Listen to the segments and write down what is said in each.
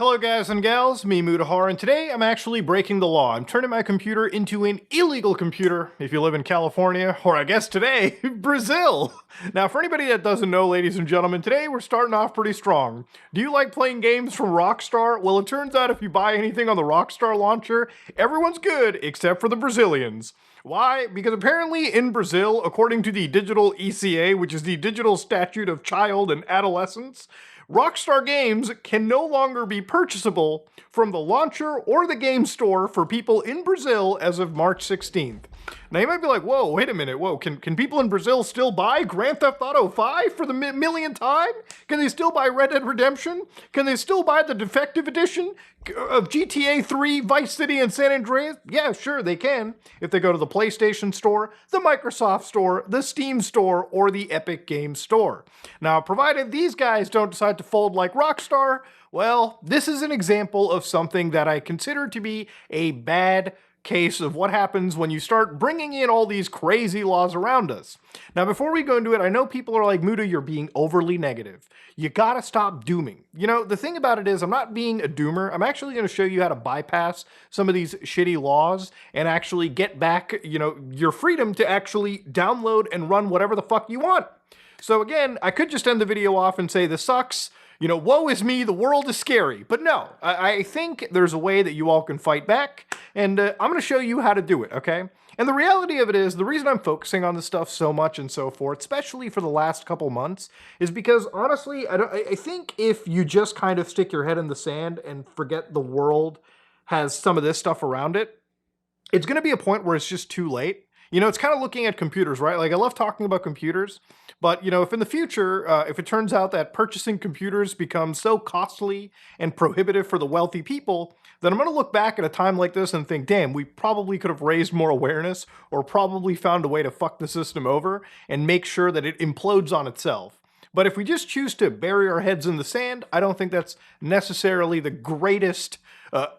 Hello guys and gals, me Mutahar, and today I'm actually breaking the law. I'm turning my computer into an illegal computer if you live in California, or I guess today, Brazil. Now for anybody that doesn't know, ladies and gentlemen, today we're starting off pretty strong. Do you like playing games from Rockstar? Well, it turns out if you buy anything on the Rockstar launcher, everyone's good except for the Brazilians. Why? Because apparently in Brazil, according to the digital ECA, which is the Digital Statute of Child and Adolescence, Rockstar games can no longer be purchasable from the launcher or the game store for people in Brazil as of March 16th. Now you might be like, whoa, wait a minute, whoa, can people in Brazil still buy Grand Theft Auto 5 for the millionth time? Can they still buy Red Dead Redemption? Can they still buy the defective edition of GTA 3, Vice City, and San Andreas? Yeah, sure, they can. If they go to the PlayStation Store, the Microsoft Store, the Steam Store, or the Epic Games Store. Now, provided these guys don't decide to fold like Rockstar, well, this is an example of something that I consider to be a bad case of what happens when you start bringing in all these crazy laws around us. Now, before we go into it, I know people are like, Muta, you're being overly negative. You gotta stop dooming. You know, the thing about it is, I'm not being a doomer. I'm actually gonna show you how to bypass some of these shitty laws and actually get back, your freedom to actually download and run whatever the fuck you want. So again, I could just end the video off and say this sucks. Woe is me, the world is scary. But no, I think there's a way that you all can fight back, and I'm going to show you how to do it, okay? And the reality of it is, the reason I'm focusing on this stuff so much and so forth, especially for the last couple months, is because honestly, I think if you just kind of stick your head in the sand and forget the world has some of this stuff around it, it's going to be a point where it's just too late. It's kind of looking at computers, right? Like, I love talking about computers, but, if in the future, if it turns out that purchasing computers becomes so costly and prohibitive for the wealthy people, then I'm going to look back at a time like this and think, damn, we probably could have raised more awareness or probably found a way to fuck the system over and make sure that it implodes on itself. But if we just choose to bury our heads in the sand, I don't think that's necessarily the greatest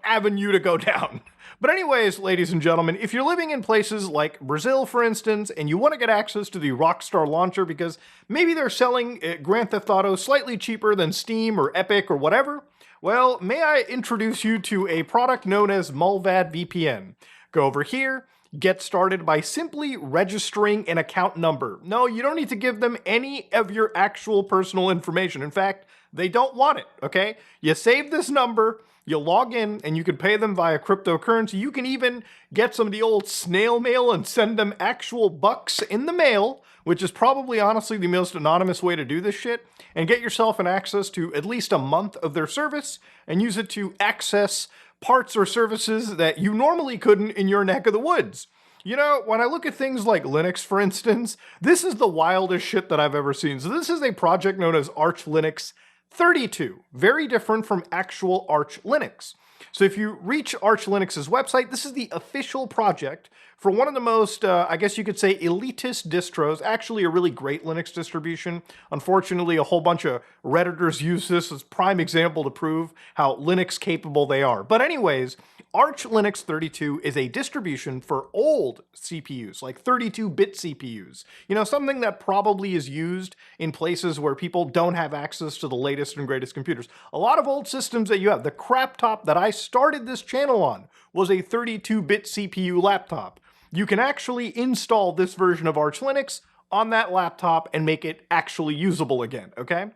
avenue to go down. But anyways, ladies and gentlemen, if you're living in places like Brazil, for instance, and you want to get access to the Rockstar launcher because maybe they're selling Grand Theft Auto slightly cheaper than Steam or Epic or whatever, well, may I introduce you to a product known as Mulvad VPN. Go over here, get started by simply registering an account number. No, you don't need to give them any of your actual personal information. In fact, they don't want it, okay? You save this number, you log in, and you can pay them via cryptocurrency. You can even get some of the old snail mail and send them actual bucks in the mail, which is probably honestly the most anonymous way to do this shit, and get yourself an access to at least a month of their service and use it to access parts or services that you normally couldn't in your neck of the woods. When I look at things like Linux, for instance, this is the wildest shit that I've ever seen. So this is a project known as Arch Linux 32, very different from actual Arch Linux. So if you reach Arch Linux's website, this is the official project for one of the most, I guess you could say, elitist distros, actually a really great Linux distribution. Unfortunately, a whole bunch of Redditors use this as prime example to prove how Linux capable they are. But anyways, Arch Linux 32 is a distribution for old CPUs, like 32-bit CPUs. Something that probably is used in places where people don't have access to the latest and greatest computers. A lot of old systems that you have, the crap top that I started this channel on was a 32-bit CPU laptop. You can actually install this version of Arch Linux on that laptop and make it actually usable again, okay?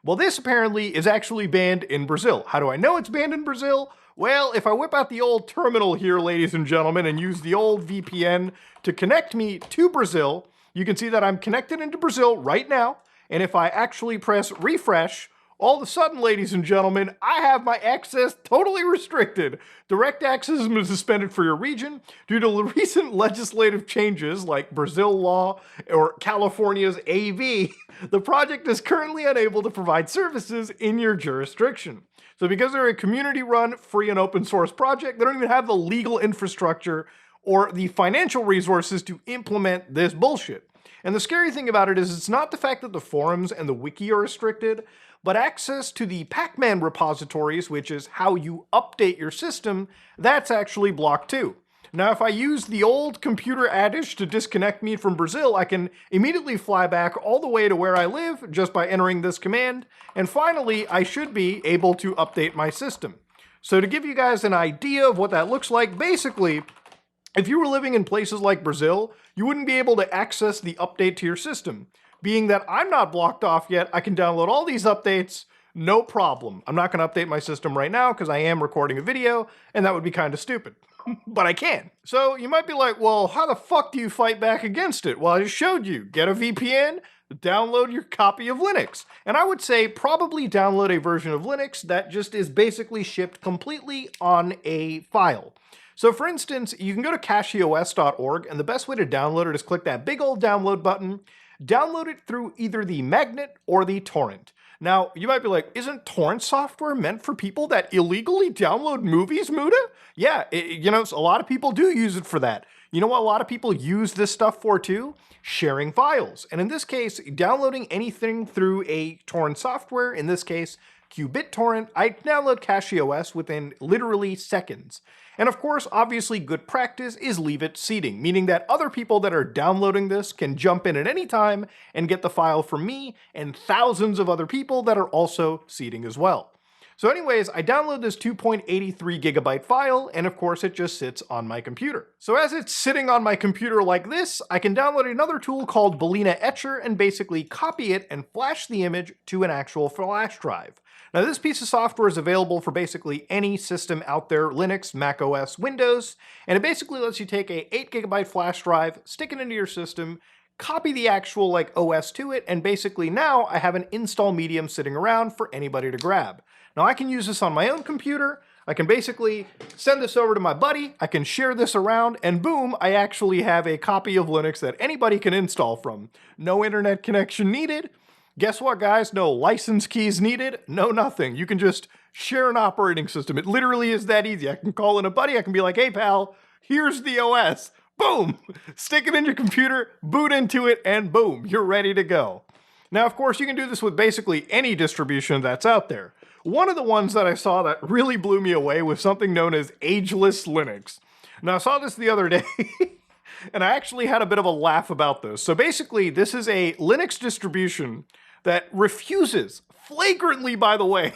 Well, this apparently is actually banned in Brazil. How do I know it's banned in Brazil? Well, if I whip out the old terminal here, ladies and gentlemen, and use the old VPN to connect me to Brazil, you can see that I'm connected into Brazil right now. And if I actually press refresh, all of a sudden, ladies and gentlemen, I have my access totally restricted. Direct access has been suspended for your region due to recent legislative changes like Brazil law or California's AV. The project is currently unable to provide services in your jurisdiction. So because they're a community-run, free and open source project, they don't even have the legal infrastructure or the financial resources to implement this bullshit. And the scary thing about it is it's not the fact that the forums and the wiki are restricted, but access to the Pacman repositories, which is how you update your system, that's actually blocked too. Now, if I use the old computer adage to disconnect me from Brazil, I can immediately fly back all the way to where I live just by entering this command. And finally, I should be able to update my system. So to give you guys an idea of what that looks like, basically, if you were living in places like Brazil, you wouldn't be able to access the update to your system. Being that I'm not blocked off yet, I can download all these updates, no problem. I'm not going to update my system right now because I am recording a video, and that would be kind of stupid. But I can. So you might be like, well, how the fuck do you fight back against it? Well, I just showed you. Get a VPN, download your copy of Linux. And I would say probably download a version of Linux that just is basically shipped completely on a file. So for instance, you can go to cacheos.org, and the best way to download it is click that big old download button, download it through either the magnet or the torrent. Now, you might be like, isn't torrent software meant for people that illegally download movies, Muda? Yeah, a lot of people do use it for that. You know what a lot of people use this stuff for too? Sharing files. And in this case, downloading anything through a torrent software, in this case, QBitTorrent, I download CacheOS within literally seconds. And of course, obviously good practice is leave it seeding, meaning that other people that are downloading this can jump in at any time and get the file from me and thousands of other people that are also seeding as well. So anyways, I download this 2.83 gigabyte file, and of course it just sits on my computer. So as it's sitting on my computer like this, I can download another tool called Balena Etcher and basically copy it and flash the image to an actual flash drive. Now this piece of software is available for basically any system out there, Linux, Mac OS, Windows, and it basically lets you take a 8 gigabyte flash drive, stick it into your system, copy the actual OS to it, and basically now I have an install medium sitting around for anybody to grab. Now I can use this on my own computer, I can basically send this over to my buddy, I can share this around, and boom, I actually have a copy of Linux that anybody can install from. No internet connection needed. Guess what, guys? No license keys needed, no nothing. You can just share an operating system. It literally is that easy. I can call in a buddy, I can be like, hey pal, here's the OS. Boom! Stick it in your computer, boot into it, and boom, you're ready to go. Now, of course, you can do this with basically any distribution that's out there. One of the ones that I saw that really blew me away was something known as Ageless Linux. Now, I saw this the other day, and I actually had a bit of a laugh about this. So basically, this is a Linux distribution that refuses, flagrantly by the way,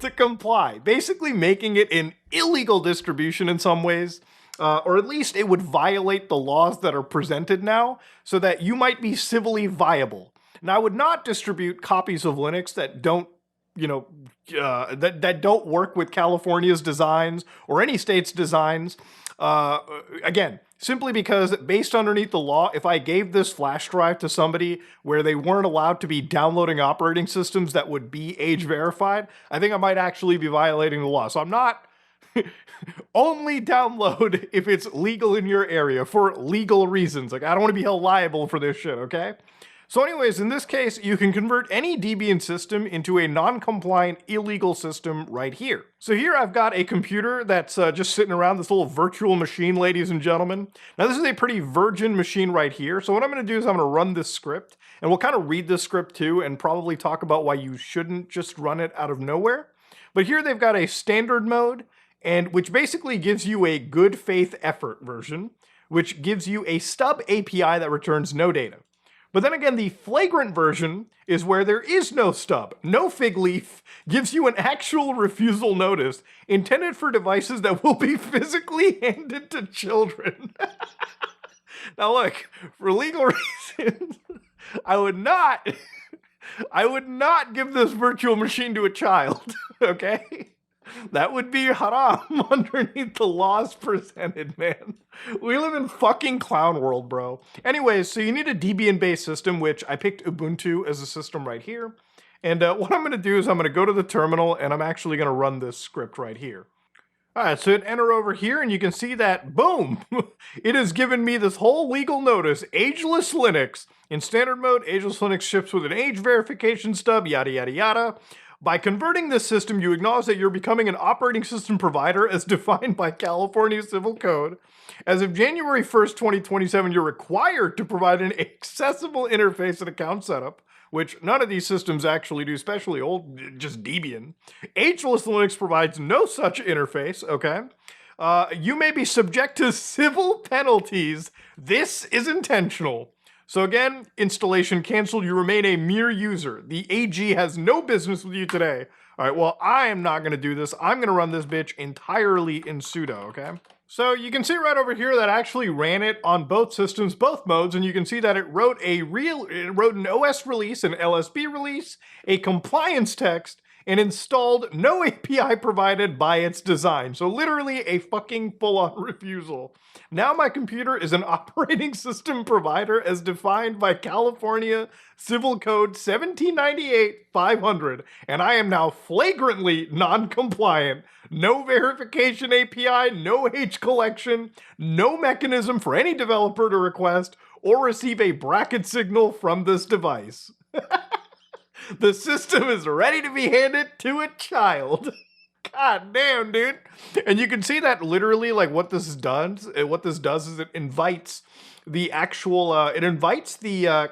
to comply, basically making it an illegal distribution in some ways, or at least it would violate the laws that are presented now, so that you might be civilly viable. Now, I would not distribute copies of Linux that don't that don't work with California's designs or any state's designs. Again, simply because based underneath the law, if I gave this flash drive to somebody where they weren't allowed to be downloading operating systems that would be age verified, I think I might actually be violating the law. So I'm not only download if it's legal in your area for legal reasons. I don't want to be held liable for this shit, okay? So anyways, in this case, you can convert any Debian system into a non-compliant illegal system right here. So here I've got a computer that's just sitting around, this little virtual machine, ladies and gentlemen. Now this is a pretty virgin machine right here. So what I'm going to do is I'm going to run this script, and we'll kind of read this script too, and probably talk about why you shouldn't just run it out of nowhere. But here they've got a standard mode, and which basically gives you a good faith effort version, which gives you a stub API that returns no data. But then again, the flagrant version is where there is no stub, no fig leaf, gives you an actual refusal notice intended for devices that will be physically handed to children. Now look, for legal reasons, I would not give this virtual machine to a child, okay? That would be haram underneath the laws presented, man. We live in fucking clown world, bro. Anyways, so you need a Debian-based system, which I picked Ubuntu as a system right here. And what I'm going to do is I'm going to go to the terminal, and I'm actually going to run this script right here. Alright, so hit enter over here, and you can see that, boom, it has given me this whole legal notice, Ageless Linux. In standard mode, Ageless Linux ships with an age verification stub, yada yada yada. By converting this system, you acknowledge that you're becoming an operating system provider as defined by California Civil Code. As of January 1st, 2027, you're required to provide an accessible interface and account setup, which none of these systems actually do, especially old, just Debian. Ageless Linux provides no such interface, okay? You may be subject to civil penalties. This is intentional. So again, installation canceled. You remain a mere user. The AG has no business with you today. All right, well, I am not going to do this. I'm going to run this bitch entirely in sudo, okay? So you can see right over here that I actually ran it on both systems, both modes, and you can see that it wrote an OS release, an LSB release, a compliance text, and installed no API provided by its design. So literally a fucking full-on refusal. Now my computer is an operating system provider as defined by California Civil Code 1798-500, and I am now flagrantly non-compliant. No verification API, no H collection, no mechanism for any developer to request or receive a bracket signal from this device. The system is ready to be handed to a child. God damn, dude. And you can see that literally, like, what this does is it invites the actual,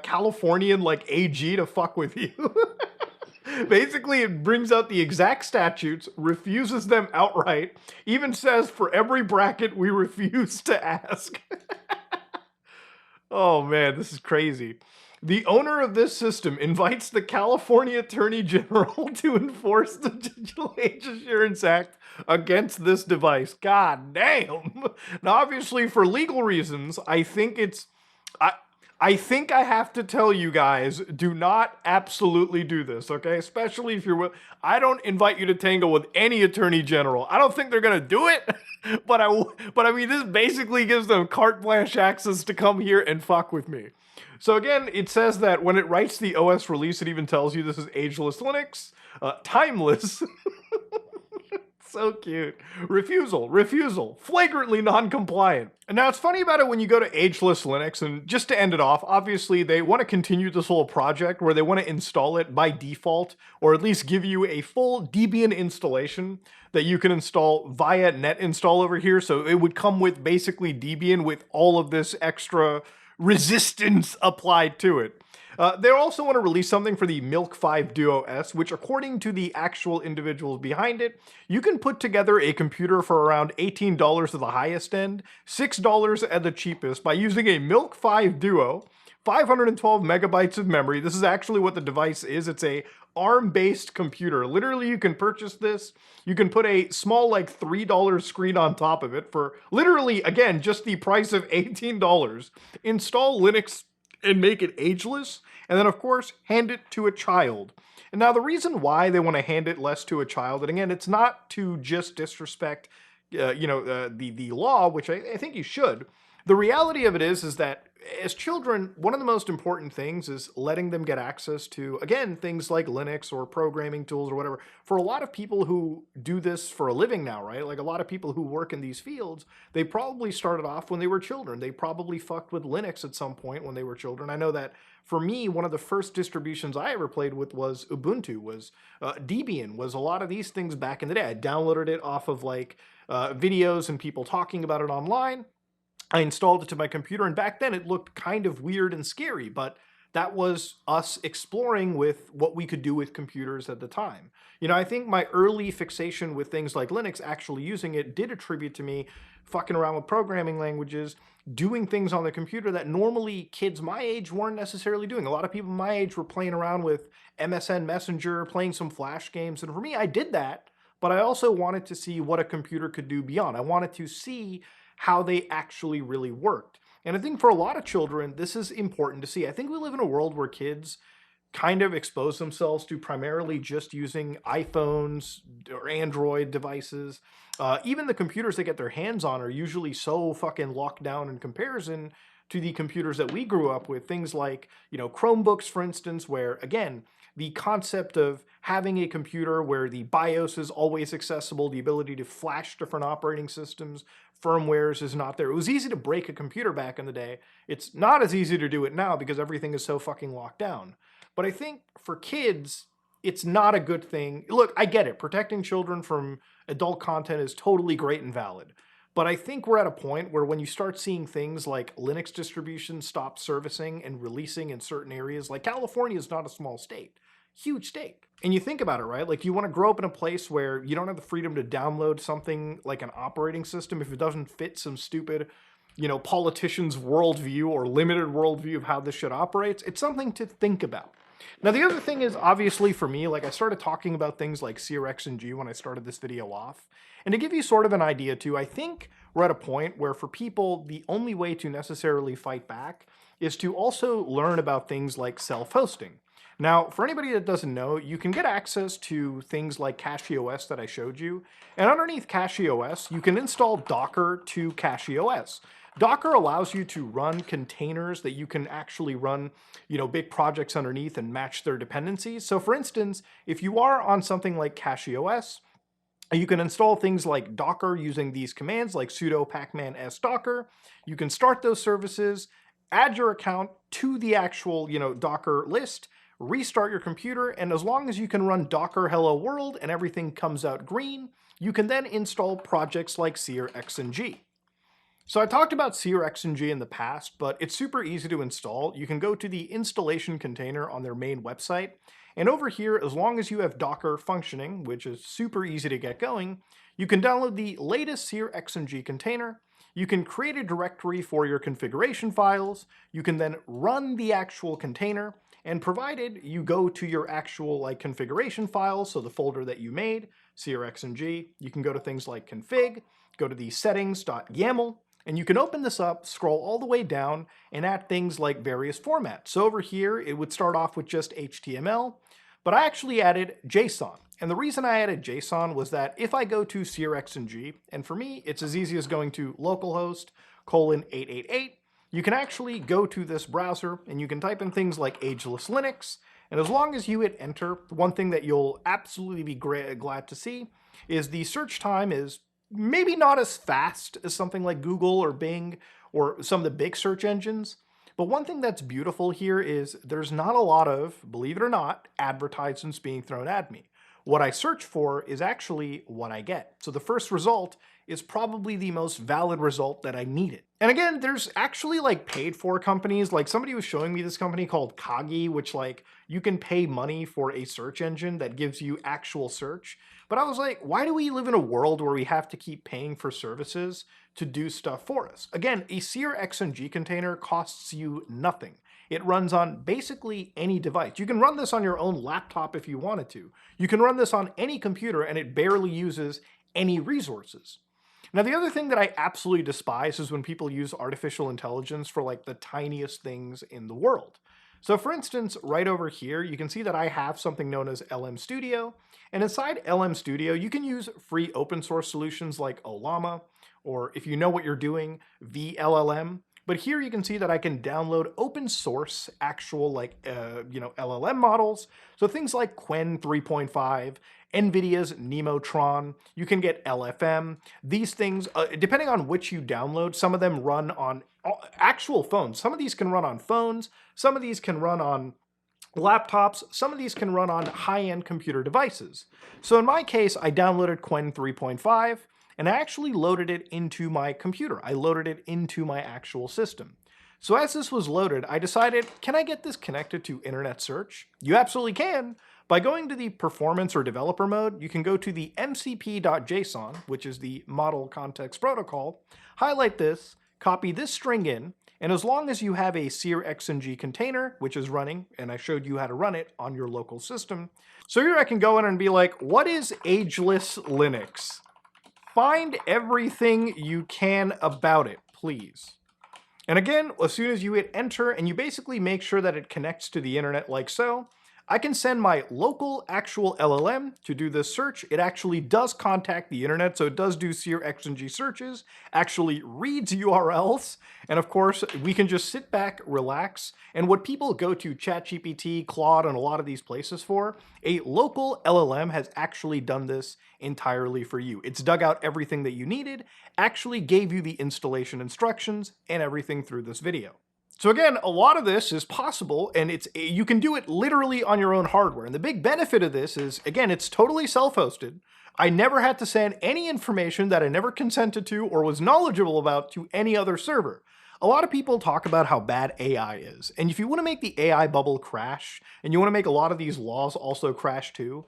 Californian, like, AG to fuck with you. Basically, it brings out the exact statutes, refuses them outright, even says for every bracket we refuse to ask. Oh man, this is crazy. The owner of this system invites the California Attorney General to enforce the Digital Age Assurance Act against this device. God damn. Now, obviously, for legal reasons, I think I have to tell you guys, do not absolutely do this, okay? Especially if you're I don't invite you to tango with any attorney general. I don't think they're gonna do it, but I mean, this basically gives them carte blanche access to come here and fuck with me. So again, it says that when it writes the OS release, it even tells you this is Ageless Linux, timeless. So cute. Refusal, flagrantly non-compliant. And now it's funny about it when you go to Ageless Linux, and just to end it off, obviously they want to continue this whole project where they want to install it by default, or at least give you a full Debian installation that you can install via net install over here. So it would come with basically Debian with all of this extra resistance applied to it. They also want to release something for the Milk 5 Duo S, which according to the actual individuals behind it, you can put together a computer for around $18 at the highest end, $6 at the cheapest by using a Milk 5 Duo, 512 megabytes of memory. This is actually what the device is. It's a ARM-based computer. Literally, you can purchase this. You can put a small, like, $3 screen on top of it for literally, again, just the price of $18. Install Linux and make it ageless, and then of course hand it to a child. And now the reason why they want to hand it less to a child, and again, it's not to just disrespect, the law, which I think you should. The reality of it is that as children, one of the most important things is letting them get access to, again, things like Linux or programming tools or whatever. For a lot of people who do this for a living now, right? Like a lot of people who work in these fields, they probably started off when they were children. They probably fucked with Linux at some point when they were children. I know that for me, one of the first distributions I ever played with was Ubuntu, was Debian, was a lot of these things back in the day. I downloaded it off of like videos and people talking about it online. I installed it to my computer, and back then it looked kind of weird and scary, but that was us exploring with what we could do with computers at the time. You know, I think my early fixation with things like Linux, actually using it, did attribute to me fucking around with programming languages, doing things on the computer that normally kids my age weren't necessarily doing. A lot of people my age were playing around with MSN Messenger, playing some Flash games, and for me, I did that, but I also wanted to see what a computer could do beyond. I wanted to see how they actually really worked. And I think for a lot of children, this is important to see. I think we live in a world where kids kind of expose themselves to primarily just using iPhones or Android devices. Even the computers they get their hands on are usually so fucking locked down in comparison to the computers that we grew up with. Things like, Chromebooks, for instance, where, again, the concept of having a computer where the BIOS is always accessible, the ability to flash different operating systems, firmwares is not there. It was easy to break a computer back in the day. It's not as easy to do it now because everything is so fucking locked down. But I think for kids, it's not a good thing. Look, I get it. Protecting children from adult content is totally great and valid. But I think we're at a point where when you start seeing things like Linux distributions stop servicing and releasing in certain areas, like California is not a small state. huge stake. And you think about it, right? Like, you want to grow up in a place where you don't have the freedom to download something like an operating system if it doesn't fit some stupid, politician's worldview or limited worldview of how this shit operates. It's something to think about. Now, the other thing is, obviously, for me, like, I started talking about things like SearXNG when I started this video off. And to give you sort of an idea too, I think we're at a point where for people, the only way to necessarily fight back is to also learn about things like self-hosting. Now, for anybody that doesn't know, you can get access to things like CachyOS that I showed you. And underneath CachyOS, you can install Docker to CachyOS. Docker allows you to run containers that you can actually run, big projects underneath and match their dependencies. So for instance, if you are on something like CachyOS, you can install things like Docker using these commands like sudo pacman s docker. You can start those services, add your account to the actual, Docker list, restart your computer, and as long as you can run Docker hello world and everything comes out green, you can then install projects like SearXNG. So I talked about SearXNG in the past, but it's super easy to install. You can go to the installation container on their main website, and over here, as long as you have Docker functioning, which is super easy to get going, you can download the latest SearXNG container. You can create a directory for your configuration files. You can then run the actual container, and provided you go to your actual configuration files, so the folder that you made, SearXNG, you can go to things like config, go to the settings.yaml, and you can open this up, scroll all the way down, and add things like various formats. So over here, it would start off with just HTML, but I actually added JSON. And the reason I added JSON was that if I go to SearXNG, and for me, it's as easy as going to localhost :888, you can actually go to this browser and you can type in things like Ageless Linux. And as long as you hit enter, one thing that you'll absolutely be glad to see is the search time is maybe not as fast as something like Google or Bing or some of the big search engines. But one thing that's beautiful here is there's not a lot of, believe it or not, advertisements being thrown at me. What I search for is actually what I get. So the first result is probably the most valid result that I needed. And again, there's actually paid for companies. Like, somebody was showing me this company called Kagi, which you can pay money for a search engine that gives you actual search. But I was like, why do we live in a world where we have to keep paying for services to do stuff for us? Again, a SearXNG container costs you nothing. It runs on basically any device. You can run this on your own laptop if you wanted to. You can run this on any computer and it barely uses any resources. Now, the other thing that I absolutely despise is when people use artificial intelligence for the tiniest things in the world. So for instance, right over here, you can see that I have something known as LM Studio. And inside LM Studio, you can use free open source solutions like Ollama, or if you know what you're doing, VLLM. But here you can see that I can download open source actual LLM models. So things like Qwen 3.5, NVIDIA's Nemotron, you can get LFM. These things, depending on which you download, some of them run on actual phones. Some of these can run on phones. Some of these can run on laptops. Some of these can run on high-end computer devices. So in my case, I downloaded Qwen 3.5. and I actually loaded it into my computer. I loaded it into my actual system. So as this was loaded, I decided, can I get this connected to internet search? You absolutely can. By going to the performance or developer mode, you can go to the mcp.json, which is the model context protocol, highlight this, copy this string in, and as long as you have a SearXNG container, which is running, and I showed you how to run it on your local system. So here I can go in and be like, what is Ageless Linux? Find everything you can about it, please. And again, as soon as you hit enter and you basically make sure that it connects to the internet like so, I can send my local actual LLM to do this search. It actually does contact the internet, so it does do SearXNG searches, actually reads URLs, and of course, we can just sit back, relax, and what people go to ChatGPT, Claude, and a lot of these places for, a local LLM has actually done this entirely for you. It's dug out everything that you needed, actually gave you the installation instructions, and everything through this video. So again, a lot of this is possible, and you can do it literally on your own hardware. And the big benefit of this is, again, it's totally self-hosted. I never had to send any information that I never consented to or was knowledgeable about to any other server. A lot of people talk about how bad AI is, and if you want to make the AI bubble crash, and you want to make a lot of these laws also crash too,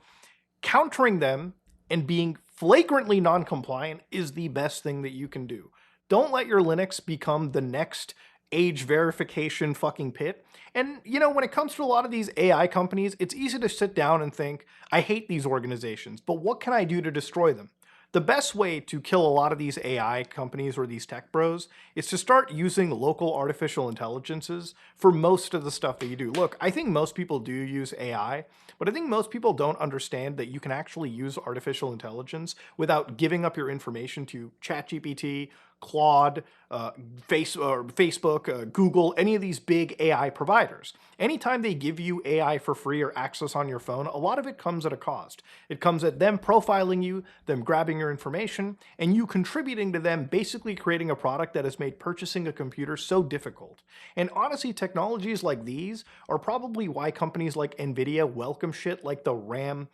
countering them and being flagrantly non-compliant is the best thing that you can do. Don't let your Linux become the next age verification fucking pit. And you know, when it comes to a lot of these AI companies, it's easy to sit down and think, I hate these organizations, but what can I do to destroy them? The best way to kill a lot of these AI companies or these tech bros is to start using local artificial intelligences for most of the stuff that you do. Look, I think most people do use AI, but I think most people don't understand that you can actually use artificial intelligence without giving up your information to ChatGPT, Claude, Facebook, Google, any of these big AI providers. Anytime they give you AI for free or access on your phone, a lot of it comes at a cost. It comes at them profiling you, them grabbing your information, and you contributing to them basically creating a product that has made purchasing a computer so difficult. And honestly, technologies like these are probably why companies like Nvidia welcome shit like the RAM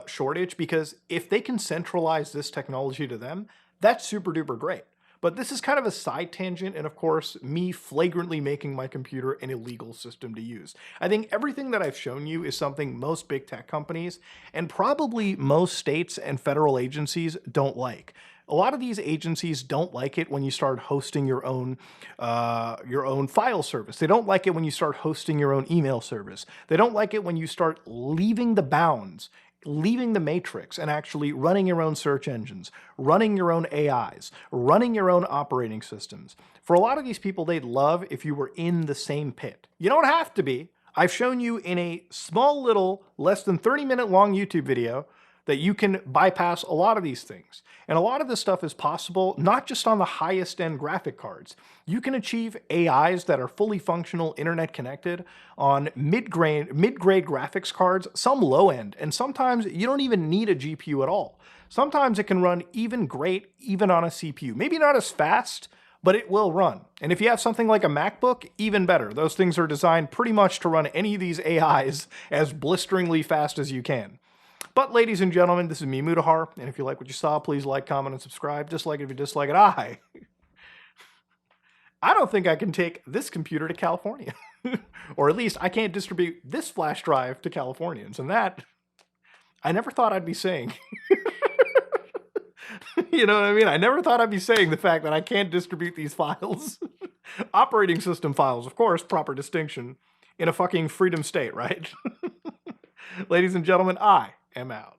shortage, because if they can centralize this technology to them, that's super duper great. But this is kind of a side tangent, and of course, me flagrantly making my computer an illegal system to use. I think everything that I've shown you is something most big tech companies, and probably most states and federal agencies don't like. A lot of these agencies don't like it when you start hosting your own file service. They don't like it when you start hosting your own email service. They don't like it when you start leaving the bounds, leaving the matrix and actually running your own search engines, running your own AIs, running your own operating systems. For a lot of these people, they'd love if you were in the same pit. You don't have to be. I've shown you in a small little, less than 30-minute long YouTube video that you can bypass a lot of these things. And a lot of this stuff is possible not just on the highest end graphic cards. You can achieve AIs that are fully functional, internet connected on mid-grade graphics cards, some low end, and sometimes you don't even need a GPU at all. Sometimes it can run even great, even on a CPU. Maybe not as fast, but it will run. And if you have something like a MacBook, even better. Those things are designed pretty much to run any of these AIs as blisteringly fast as you can. But ladies and gentlemen, this is me, Mutahar, and if you like what you saw, please like, comment, and subscribe. Dislike it if you dislike it. I don't think I can take this computer to California. Or at least I can't distribute this flash drive to Californians, and that I never thought I'd be saying. You know what I mean? I never thought I'd be saying the fact that I can't distribute these files. Operating system files, of course, proper distinction, in a fucking freedom state, right? Ladies and gentlemen, I am out.